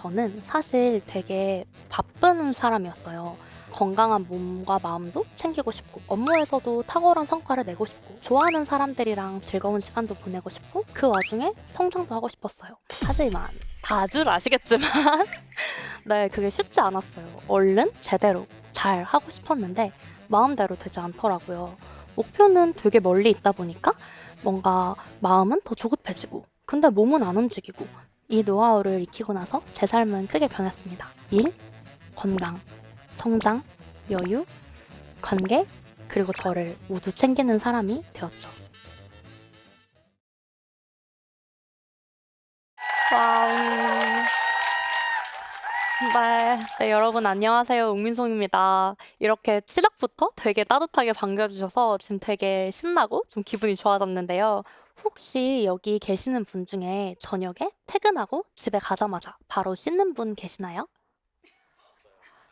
저는 사실 되게 바쁜 사람이었어요. 건강한 몸과 마음도 챙기고 싶고, 업무에서도 탁월한 성과를 내고 싶고, 좋아하는 사람들이랑 즐거운 시간도 보내고 싶고, 그 와중에 성장도 하고 싶었어요. 하지만 다들 아시겠지만 네, 그게 쉽지 않았어요. 얼른 제대로 잘 하고 싶었는데 마음대로 되지 않더라고요. 목표는 되게 멀리 있다 보니까 뭔가 마음은 더 조급해지고, 근데 몸은 안 움직이고. 이 노하우를 익히고 나서 제 삶은 크게 변했습니다. 일, 건강, 성장, 여유, 관계, 그리고 저를 모두 챙기는 사람이 되었죠. 와우. 네, 여러분 안녕하세요. 웅민송입니다. 이렇게 시작부터 되게 따뜻하게 반겨주셔서 지금 되게 신나고 좀 기분이 좋아졌는데요. 혹시 여기 계시는 분 중에 저녁에 퇴근하고 집에 가자마자 바로 씻는 분 계시나요?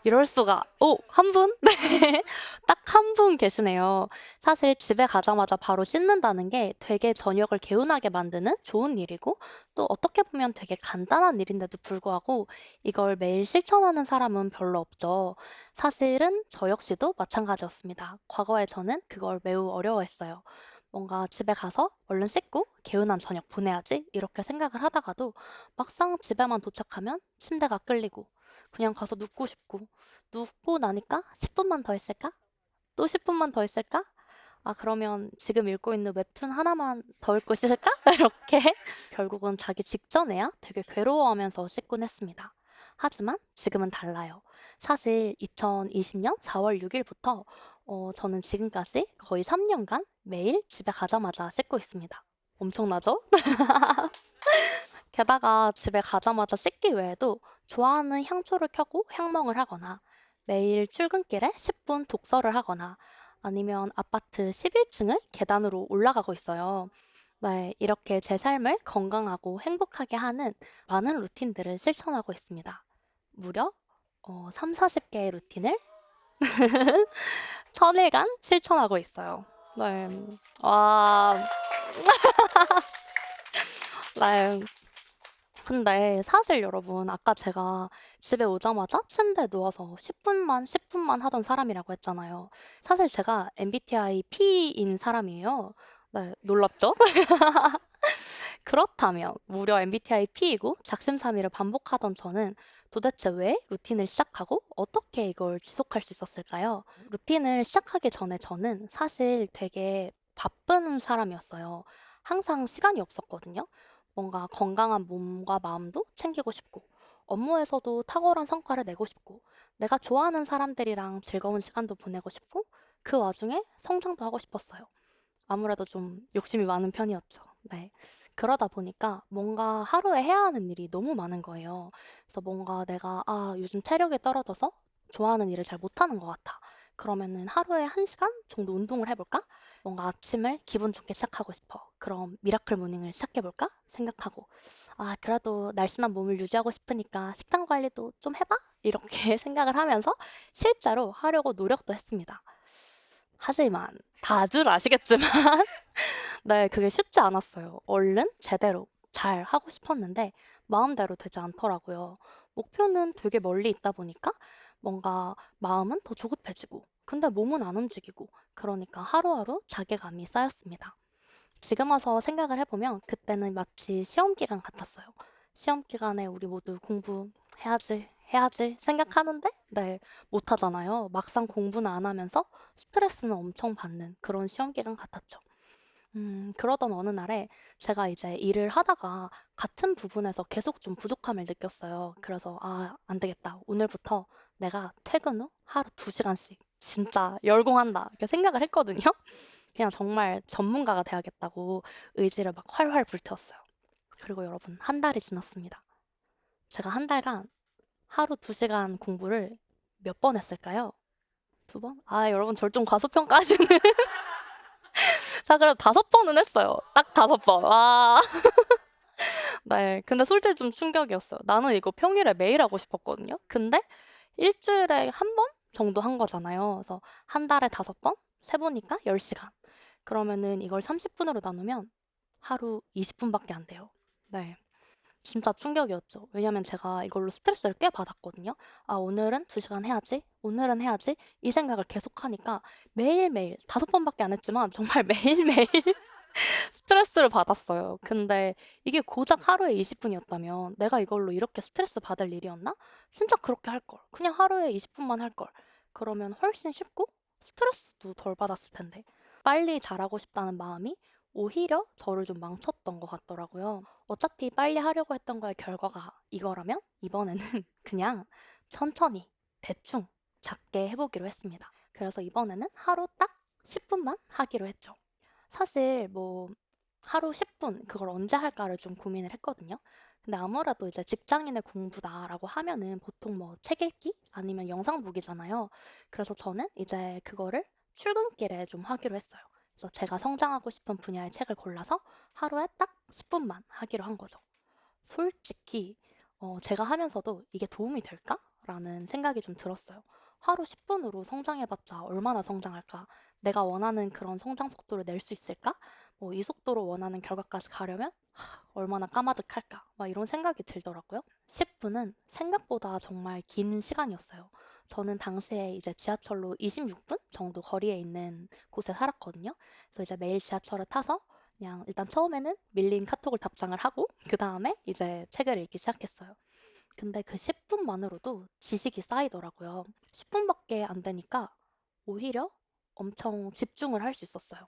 이럴 수가. 오, 한 분? 네. 딱 한 분 계시네요. 사실 집에 가자마자 바로 씻는다는 게 되게 저녁을 개운하게 만드는 좋은 일이고, 또 어떻게 보면 되게 간단한 일인데도 불구하고 이걸 매일 실천하는 사람은 별로 없죠. 사실은 저 역시도 마찬가지였습니다. 과거에 저는 그걸 매우 어려워했어요. 뭔가 집에 가서 얼른 씻고 개운한 저녁 보내야지 이렇게 생각을 하다가도 막상 집에만 도착하면 침대가 끌리고 그냥 가서 눕고 싶고, 눕고 나니까 10분만 더 있을까? 또 10분만 더 있을까? 아, 그러면 지금 읽고 있는 웹툰 하나만 더 읽고 있을까? 이렇게 결국은 자기 직전에야 되게 괴로워하면서 씻곤 했습니다. 하지만 지금은 달라요. 사실 2020년 4월 6일부터 저는 지금까지 거의 3년간 매일 집에 가자마자 씻고 있습니다. 엄청나죠? 게다가 집에 가자마자 씻기 외에도 좋아하는 향초를 켜고 향멍을 하거나, 매일 출근길에 10분 독서를 하거나, 아니면 아파트 11층을 계단으로 올라가고 있어요. 네, 이렇게 제 삶을 건강하고 행복하게 하는 많은 루틴들을 실천하고 있습니다. 무려 3, 40개의 루틴을 천일간 실천하고 있어요. 네. 와, 네. 근데 사실 여러분, 아까 제가 집에 오자마자 침대에 누워서 10분만 하던 사람이라고 했잖아요. 사실 제가 MBTI P인 사람이에요. 네, 놀랍죠? 그렇다면 무려 MBTI P이고 작심삼일을 반복하던 저는 도대체 왜 루틴을 시작하고 어떻게 이걸 지속할 수 있었을까요? 루틴을 시작하기 전에 저는 사실 되게 바쁜 사람이었어요. 항상 시간이 없었거든요. 뭔가 건강한 몸과 마음도 챙기고 싶고, 업무에서도 탁월한 성과를 내고 싶고, 내가 좋아하는 사람들이랑 즐거운 시간도 보내고 싶고, 그 와중에 성장도 하고 싶었어요. 아무래도 좀 욕심이 많은 편이었죠. 네. 그러다 보니까 뭔가 하루에 해야 하는 일이 너무 많은 거예요. 그래서 뭔가 내가, 아, 요즘 체력이 떨어져서 좋아하는 일을 잘 못하는 것 같아. 그러면은 하루에 1시간 정도 운동을 해볼까? 뭔가 아침을 기분 좋게 시작하고 싶어. 그럼 미라클 모닝을 시작해볼까? 생각하고, 아, 그래도 날씬한 몸을 유지하고 싶으니까 식단 관리도 좀 해봐? 이렇게 생각을 하면서 실제로 하려고 노력도 했습니다. 하지만 다들 아시겠지만 네, 그게 쉽지 않았어요. 얼른 제대로 잘 하고 싶었는데 마음대로 되지 않더라고요. 목표는 되게 멀리 있다 보니까 뭔가 마음은 더 조급해지고, 근데 몸은 안 움직이고, 그러니까 하루하루 자괴감이 쌓였습니다. 지금 와서 생각을 해보면 그때는 마치 시험 기간 같았어요. 시험 기간에 우리 모두 공부해야지, 해야지 생각하는데, 네, 못하잖아요. 막상 공부는 안 하면서 스트레스는 엄청 받는 그런 시험 기간 같았죠. 그러던 어느 날에 제가 이제 일을 하다가 같은 부분에서 계속 좀 부족함을 느꼈어요. 그래서, 아, 안 되겠다. 오늘부터 내가 퇴근 후 하루 2시간씩 진짜 열공한다. 이렇게 생각을 했거든요. 그냥 정말 전문가가 돼야겠다고 의지를 막 활활 불태웠어요. 그리고 여러분, 한 달이 지났습니다. 제가 한 달간 하루 2시간 공부를 몇 번 했을까요? 2번? 아, 여러분, 절 좀 과소평가하시는. 자, 그래도 5번은 했어요. 딱 5번. 와. 네. 근데 솔직히 좀 충격이었어요. 나는 이거 평일에 매일 하고 싶었거든요. 근데 일주일에 한 번 정도 한 거잖아요. 그래서 한 달에 5번? 세보니까 10시간. 그러면은 이걸 30분으로 나누면 하루 20분밖에 안 돼요. 네. 진짜 충격이었죠. 왜냐면 제가 이걸로 스트레스를 꽤 받았거든요. '아 오늘은 2 시간 해야지. 오늘은 해야지.' 이 생각을 계속하니까 매일매일 5번밖에 안 했지만 정말 매일매일 스트레스를 받았어요. 근데 이게 고작 하루에 20 분이었다면 '내가 이걸로 이렇게 스트레스 받을 일이었나? 진짜 그렇게 할 걸. 그냥 하루에 20 분만 할 걸.' 그러면 훨씬 쉽고 스트레스도 덜 받았을 텐데. 빨리 잘하고 싶다는 마음이 오히려 저를 좀 망쳤던 것 같더라고요. 어차피 빨리 하려고 했던 거의 결과가 이거라면 이번에는 그냥 천천히 대충 작게 해 보기로 했습니다. 그래서 이번에는 하루 딱 10 분만 하기로 했죠. 사실 뭐 하루 10분 그걸 언제 할까를 좀 고민을 했거든요. 근데 아무래도 이제 직장인의 공부다라고 하면은 보통 뭐 책 읽기 아니면 영상 보기잖아요. 그래서 저는 이제 그거를 출근길에 좀 하기로 했어요. 그래서 제가 성장하고 싶은 분야의 책을 골라서 하루에 딱 10 분만 하기로 한 거죠. 솔직히 제가 하면서도 '이게 도움이 될까?'라는 생각이 좀 들었어요. '하루 10 분으로 성장해 봤자 얼마나 성장할까? 내가 원하는 그런 성장 속도를 낼 수 있을까? 뭐 이 속도로 원하는 결과까지 가려면 얼마나 까마득할까?' 막 이런 생각이 들더라고요. 10 분은 생각보다 정말 긴 시간이었어요. 저는 당시에 이제 지하철로 26분 정도 거리에 있는 곳에 살았거든요. 그래서 이제 매일 지하철을 타서 그냥 일단 처음에는 밀린 카톡을 답장을 하고 그다음에 이제 책을 읽기 시작했어요. 근데 그 10 분만으로도 지식이 쌓이더라고요. 10 분밖에 안 되니까 오히려 엄청 집중을 할 수 있었어요.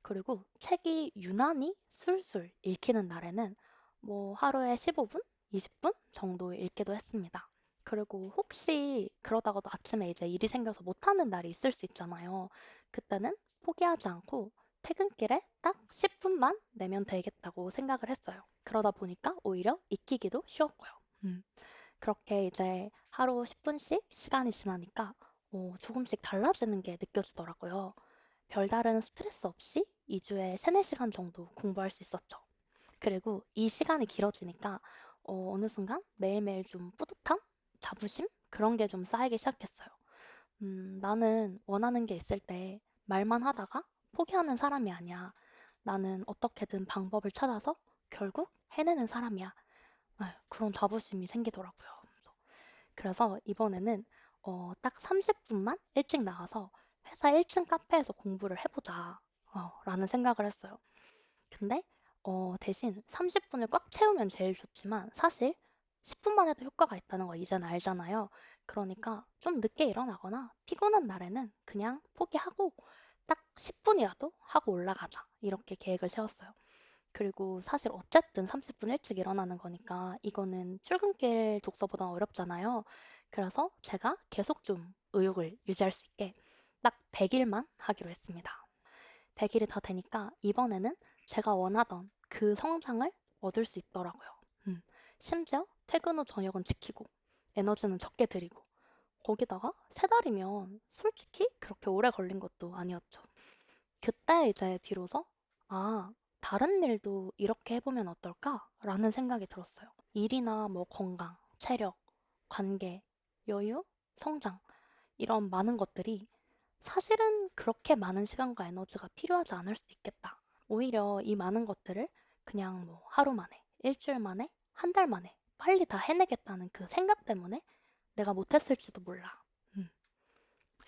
그리고 책이 유난히 술술 읽히는 날에는 뭐 하루에 15 분, 20분 정도 읽기도 했습니다. 그리고 혹시 그러다가도 아침에 이제 일이 생겨서 못하는 날이 있을 수 있잖아요. 그때는 포기하지 않고 퇴근길에 딱 10 분만 내면 되겠다고 생각을 했어요. 그러다 보니까 오히려 익히기도 쉬웠고요. 음. 그렇게 이제 하루 10 분씩 시간이 지나니까 조금씩 달라지는 게 느껴지더라고요. 별다른 스트레스 없이 2 주에 3-4 시간 정도 공부할 수 있었죠. 그리고 이 시간이 길어지니까 어느 순간 매일매일 좀 뿌듯함? 자부심? 그런 게 좀 쌓이기 시작했어요. '나는 원하는 게 있을 때 말만 하다가 포기하는 사람이 아니야. 나는 어떻게든 방법을 찾아서 결국 해내는 사람이야.' 그런 자부심이 생기더라고요. 그래서 이번에는 딱 30 분만 일찍 나가서 '회사 1층 카페에서 공부를 해 보자.' 라는 생각을 했어요. 근데 대신 30 분을 꽉 채우면 제일 좋지만 사실 10 분만 해도 효과가 있다는 거 이제는 알잖아요. 그러니까 좀 늦게 일어나거나 피곤한 날에는 그냥 포기하고 딱 10 분이라도 하고 올라가자. 이렇게 계획을 세웠어요. 그리고 사실 어쨌든 30분 일찍 일어나는 거니까 이거는 출근길 독서보다 어렵잖아요. 그래서 제가 계속 좀 의욕을 유지할 수 있게 딱 100 일만 하기로 했습니다. 100 일이 다 되니까 이번에는 제가 원하던 그 성장을 얻을 수 있더라고요. 음. 심지어 퇴근 후 저녁은 지키고 에너지는 적게 들이고 거기다가 3 달이면 솔직히 그렇게 오래 걸린 것도 아니었죠. 그때 이제 비로소 '아 다른 일도 이렇게 해 보면 어떨까?'라는 생각이 들었어요. 일이나 뭐 건강, 체력, 관계, 여유, 성장 이런 많은 것들이 사실은 그렇게 많은 시간과 에너지가 필요하지 않을 수도 있겠다. 오히려 이 많은 것들을 그냥 뭐 하루 만에, 일 주일 만에, 한 달 만에 빨리 다 해내겠다는 그 생각 때문에 내가 못했을지도 몰라. 음.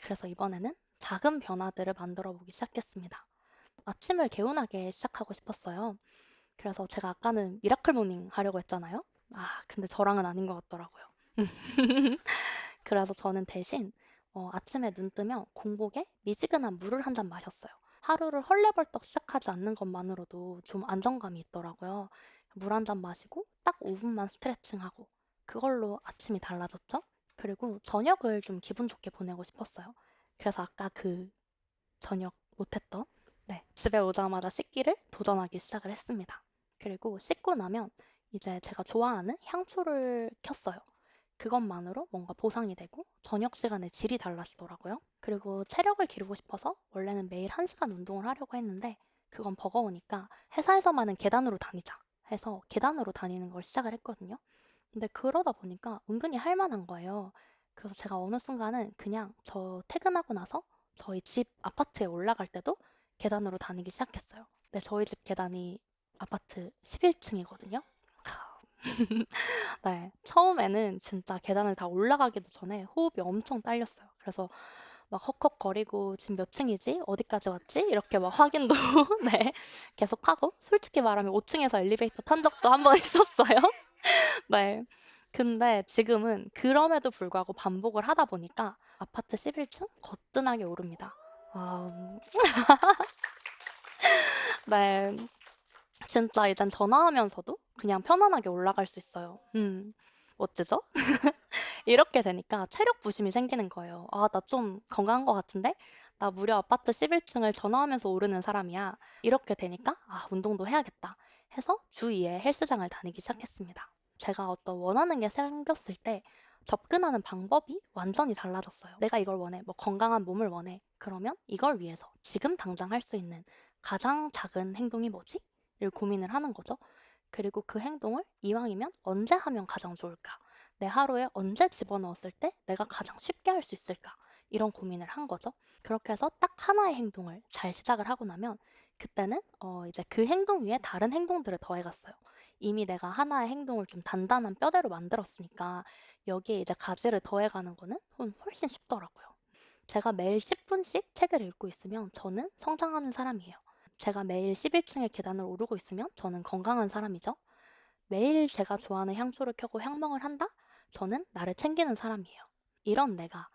그래서 이번에는 작은 변화들을 만들어 보기 시작했습니다. 아침을 개운하게 시작하고 싶었어요. 그래서 제가 아까는 미라클 모닝 하려고 했잖아요. 근데 저랑은 아닌 것 같더라고요. 그래서 저는 대신 아침에 눈 뜨면 공복에 미지근한 물을 한 잔 마셨어요. 하루를 헐레벌떡 시작하지 않는 것만으로도 좀 안정감이 있더라고요. 물 한 잔 마시고 딱 5 분만 스트레칭하고 그걸로 아침이 달라졌죠. 그리고 저녁을 좀 기분 좋게 보내고 싶었어요. 그래서 아까 그 저녁 못 했던 집에 오자마자 씻기를 도전하기 시작을 했습니다. 그리고 씻고 나면 이제 제가 좋아하는 향초를 켰어요. 그것만으로 뭔가 보상이 되고 저녁 시간의 질이 달라지더라고요. 그리고 체력을 기르고 싶어서 원래는 매일 1 시간 운동을 하려고 했는데 그건 버거우니까 '회사에서만은 계단으로 다니자.' 해서 계단으로 다니는 걸 시작을 했거든요. 근데 그러다 보니까 은근히 할 만한 거예요. 그래서 제가 어느 순간은 그냥 저 퇴근하고 나서 저희 집 아파트에 올라갈 때도 계단으로 다니기 시작했어요. 근데 저희 집 계단이 아파트 11 층이거든요. 네. 처음에는 진짜 계단을 다 올라가기도 전에 호흡이 엄청 딸렸어요. 그래서 막 헉헉거리고 '지금 몇 층이지? 어디까지 왔지?' 이렇게 막 확인도 네 계속하고, 솔직히 말하면 5 층에서 엘리베이터 탄 적도 한 번 있었어요. 네. 근데 지금은 그럼에도 불구하고 반복을 하다 보니까 아파트 11층 거뜬하게 오릅니다. 아 네. 진짜 이젠 전화하면서도 그냥 편안하게 올라갈 수 있어요. 어째죠? 이렇게 되니까 체력 부심이 생기는 거예요. '아 나 좀 건강한 것 같은데? 나 무려 아파트 11 층을 전화하면서 오르는 사람이야.' 이렇게 되니까 '아 운동도 해야겠다.' 해서 주 2회 헬스장을 다니기 시작했습니다. 제가 어떤 원하는 게 생겼을 때 접근하는 방법이 완전히 달라졌어요. '내가 이걸 원해. 뭐 건강한 몸을 원해.' 그러면 '이걸 위해서 지금 당장 할 수 있는 가장 작은 행동이 뭐지?' 를 고민을 하는 거죠. 그리고 그 행동을 이왕이면 언제 하면 가장 좋을까? 내 하루에 언제 집어넣었을 때 내가 가장 쉽게 할 수 있을까? 이런 고민을 한 거죠. 그렇게 해서 딱 하나의 행동을 잘 시작을 하고 나면 그때는 이제 그 행동 위에 다른 행동들을 더해갔어요. 이미 내가 하나의 행동을 좀 단단한 뼈대로 만들었으니까 여기에 이제 가지를 더해가는 거는 훨씬 쉽더라고요. 제가 매일 10분씩 책을 읽고 있으면 저는 성장하는 사람이에요. 제가 매일 11층의 계단을 오르고 있으면 저는 건강한 사람이죠. 매일 제가 좋아하는 향초를 켜고 향멍을 한다? 저는 나를 챙기는 사람이에요. 이런 내가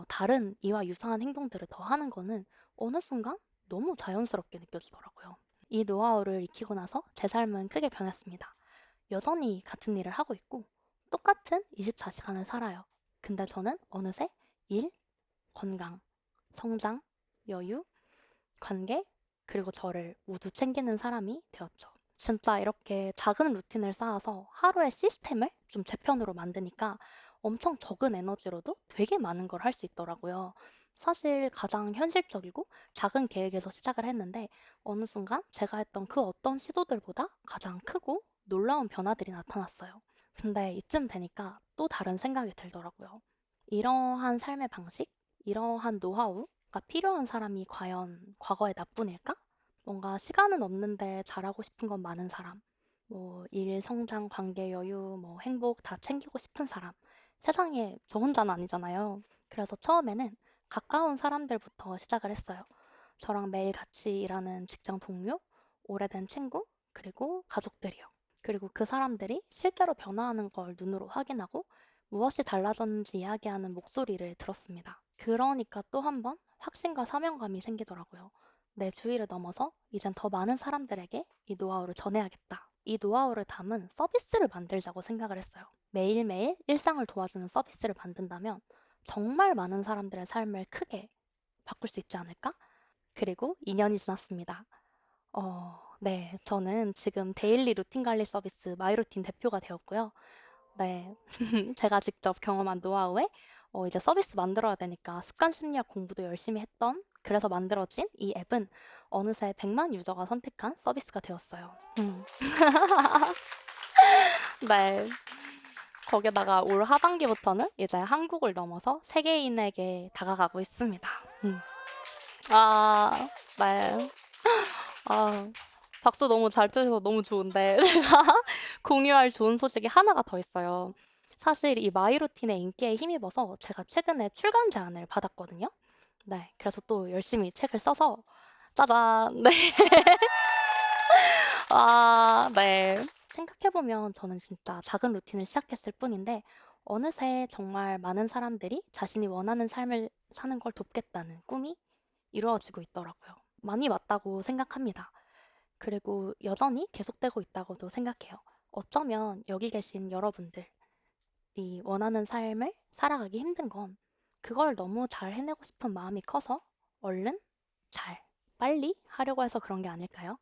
다른 이와 유사한 행동들을 더 하는 거는 어느 순간 너무 자연스럽게 느껴지더라고요. 이 노하우를 익히고 나서 제 삶은 크게 변했습니다. 여전히 같은 일을 하고 있고 똑같은 24시간을 살아요. 근데 저는 어느새 일, 건강, 성장, 여유, 관계, 그리고 저를 모두 챙기는 사람이 되었죠. 진짜 이렇게 작은 루틴을 쌓아서 하루의 시스템을 좀 제 편으로 만드니까 엄청 적은 에너지로도 되게 많은 걸 할 수 있더라고요. 사실 가장 현실적이고 작은 계획에서 시작을 했는데 어느 순간 제가 했던 그 어떤 시도들보다 가장 크고 놀라운 변화들이 나타났어요. 근데 이쯤 되니까 또 다른 생각이 들더라고요. 이러한 삶의 방식, 이러한 노하우가 필요한 사람이 과연 과거의 나뿐일까? 뭔가 시간은 없는데 잘하고 싶은 건 많은 사람, 뭐 일, 성장, 관계, 여유, 뭐 행복 다 챙기고 싶은 사람. 세상에 저 혼자는 아니잖아요. 그래서 처음에는 가까운 사람들부터 시작을 했어요. 저랑 매일 같이 일하는 직장 동료, 오래된 친구, 그리고 가족들이요. 그리고 그 사람들이 실제로 변화하는 걸 눈으로 확인하고 무엇이 달라졌는지 이야기하는 목소리를 들었습니다. 그러니까 또 한 번 확신과 사명감이 생기더라고요. 내 주위를 넘어서 이젠 더 많은 사람들에게 이 노하우를 전해야겠다. 이 노하우를 담은 서비스를 만들자고 생각을 했어요. 매일매일 일상을 도와주는 서비스를 만든다면 정말 많은 사람들의 삶을 크게 바꿀 수 있지 않을까? 그리고 2년이 지났습니다. 네. 저는 지금 데일리 루틴 관리 서비스 마이루틴 대표가 되었고요. 네. 제가 직접 경험한 노하우에 이제 서비스 만들어야 되니까 습관 심리학 공부도 열심히 했던, 그래서 만들어진 이 앱은 어느새 100만 유저가 선택한 서비스가 되었어요. 네. 거기다가 올 하반기부터는 이제 한국을 넘어서 세계인에게 다가가고 있습니다. 음. 아 네. 아 박수 너무 잘 쳐주셔서 너무 좋은데 제가 공유할 좋은 소식이 하나가 더 있어요. 사실 이 마이루틴의 인기에 힘입어서 제가 최근에 출간 제안을 받았거든요. 네. 그래서 또 열심히 책을 써서 짜잔. 네. 아 네. 생각해 보면 저는 진짜 작은 루틴을 시작했을 뿐인데 어느새 정말 많은 사람들이 자신이 원하는 삶을 사는 걸 돕겠다는 꿈이 이루어지고 있더라고요. 많이 왔다고 생각합니다. 그리고 여전히 계속되고 있다고도 생각해요. 어쩌면 여기 계신 여러분들이 원하는 삶을 살아가기 힘든 건 그걸 너무 잘 해내고 싶은 마음이 커서 얼른, 잘, 빨리 하려고 해서 그런 게 아닐까요?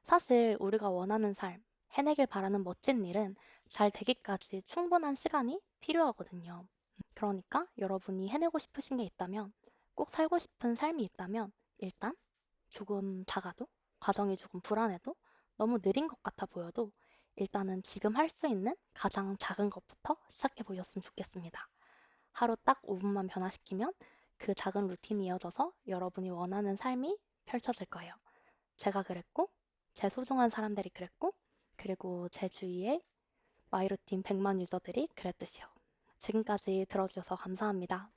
사실 우리가 원하는 삶, 해내길 바라는 멋진 일은 잘 되기까지 충분한 시간이 필요하거든요. 그러니까 여러분이 해내고 싶으신 게 있다면, 꼭 살고 싶은 삶이 있다면, 일단 조금 작아도, 과정이 조금 불안해도, 너무 느린 것 같아 보여도, 일단은 지금 할 수 있는 가장 작은 것부터 시작해 보셨으면 좋겠습니다. 하루 딱 5분만 변화시키면 그 작은 루틴이 이어져서 여러분이 원하는 삶이 펼쳐질 거예요. 제가 그랬고, 제 소중한 사람들이 그랬고, 그리고 제 주위에 마이루틴 100만 유저들이 그랬듯이요. 지금까지 들어주셔서 감사합니다.